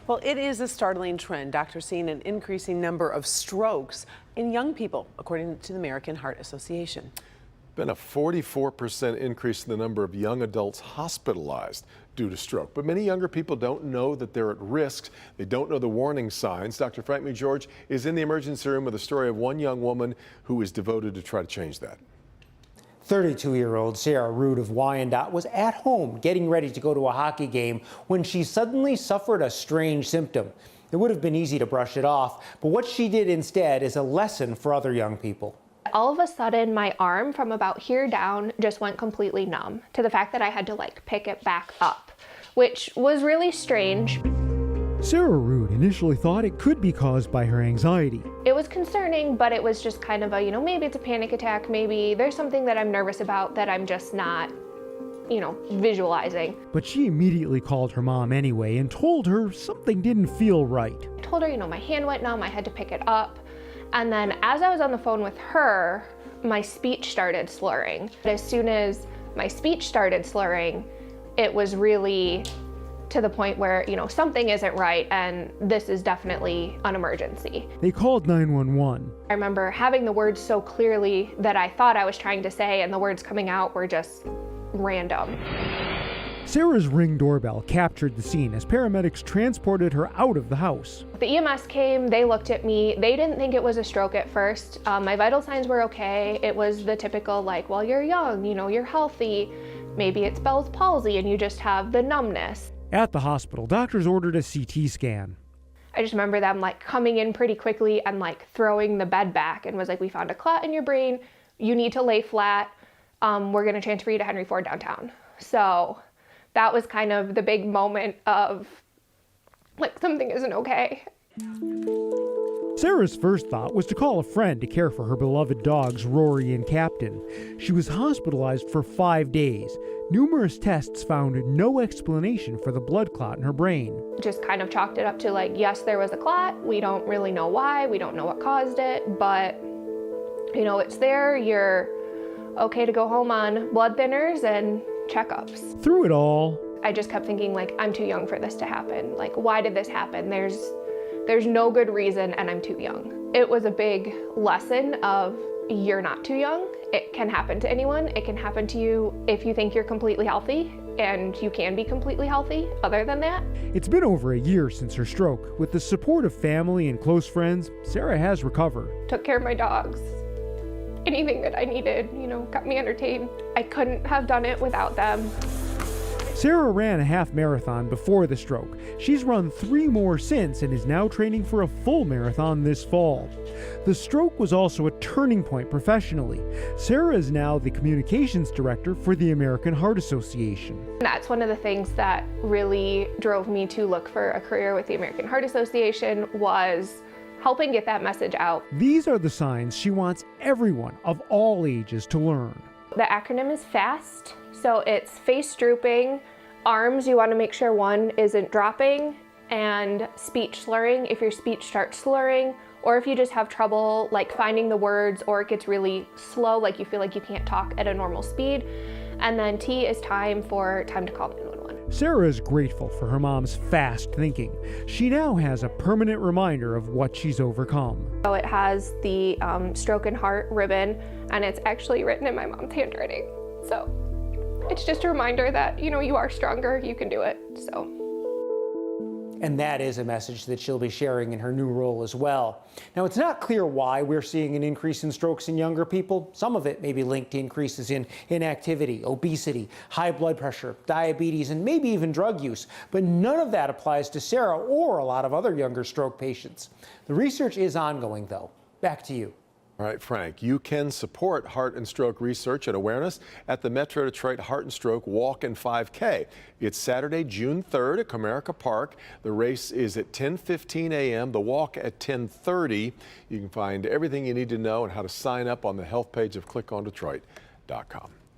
Well, it is a startling trend. Doctors seeing an increasing number of strokes in young people, according to the American Heart Association. Been a 44% increase in the number of young adults hospitalized due to stroke. But many younger people don't know that they're at risk. They don't know the warning signs. Dr. Frank McGeorge is in the emergency room with a story of one young woman who is devoted to try to change that. 32-year-old Sarah Root of Wyandotte was at home getting ready to go to a hockey game when she suddenly suffered a strange symptom. It would have been easy to brush it off, but what she did instead is a lesson for other young people. All of a sudden, my arm from about here down just went completely numb, to the fact that I had to pick it back up, which was really strange. Sarah Root initially thought it could be caused by her anxiety. It was concerning, but it was just kind of a, maybe it's a panic attack, maybe there's something that I'm nervous about that I'm just not, visualizing. But she immediately called her mom anyway and told her something didn't feel right. I told her, my hand went numb, I had to pick it up. And then as I was on the phone with her, my speech started slurring. As soon as my speech started slurring, it was really to the point where, something isn't right and this is definitely an emergency. They called 911. I remember having the words so clearly that I thought I was trying to say, and the words coming out were just random. Sarah's Ring doorbell captured the scene as paramedics transported her out of the house. The EMS came, they looked at me, they didn't think it was a stroke at first. My vital signs were okay. It was the typical well, you're young, you're healthy, maybe it's Bell's palsy and you just have the numbness. At the hospital, doctors ordered a CT scan. I just remember them coming in pretty quickly and throwing the bed back and was we found a clot in your brain, you need to lay flat, we're gonna transfer you to Henry Ford downtown. So that was kind of the big moment of something isn't okay. Sarah's first thought was to call a friend to care for her beloved dogs, Rory and Captain. She was hospitalized for 5 days. Numerous tests found no explanation for the blood clot in her brain. Just kind of chalked it up to yes, there was a clot. We don't really know why. We don't know what caused it, but it's there. You're okay to go home on blood thinners and checkups. Through it all, I just kept thinking I'm too young for this to happen. Why did this happen? There's no good reason and I'm too young. It was a big lesson of you're not too young. It can happen to anyone. It can happen to you if you think you're completely healthy, and you can be completely healthy other than that. It's been over a year since her stroke. With the support of family and close friends, Sarah has recovered. Took care of my dogs. Anything that I needed, kept me entertained. I couldn't have done it without them. Sarah ran a half marathon before the stroke. She's run 3 more since and is now training for a full marathon this fall. The stroke was also a turning point professionally. Sarah is now the communications director for the American Heart Association. That's one of the things that really drove me to look for a career with the American Heart Association, was helping get that message out. These are the signs she wants everyone of all ages to learn. The acronym is FAST, so it's face drooping, arms, you want to make sure one isn't dropping, and speech slurring, if your speech starts slurring, or if you just have trouble finding the words, or it gets really slow, you feel you can't talk at a normal speed. And then T is time to call 911. Sarah is grateful for her mom's fast thinking. She now has a permanent reminder of what she's overcome. So it has the stroke and heart ribbon, and it's actually written in my mom's handwriting. So it's just a reminder that, you are stronger, you can do it, so. And that is a message that she'll be sharing in her new role as well. Now, it's not clear why we're seeing an increase in strokes in younger people. Some of it may be linked to increases in inactivity, obesity, high blood pressure, diabetes, and maybe even drug use. But none of that applies to Sarah or a lot of other younger stroke patients. The research is ongoing, though. Back to you. All right, Frank, you can support heart and stroke research and awareness at the Metro Detroit Heart and Stroke Walk and 5K. It's Saturday, June 3rd at Comerica Park. The race is at 10:15 a.m., the walk at 10:30. You can find everything you need to know and how to sign up on the health page of clickondetroit.com.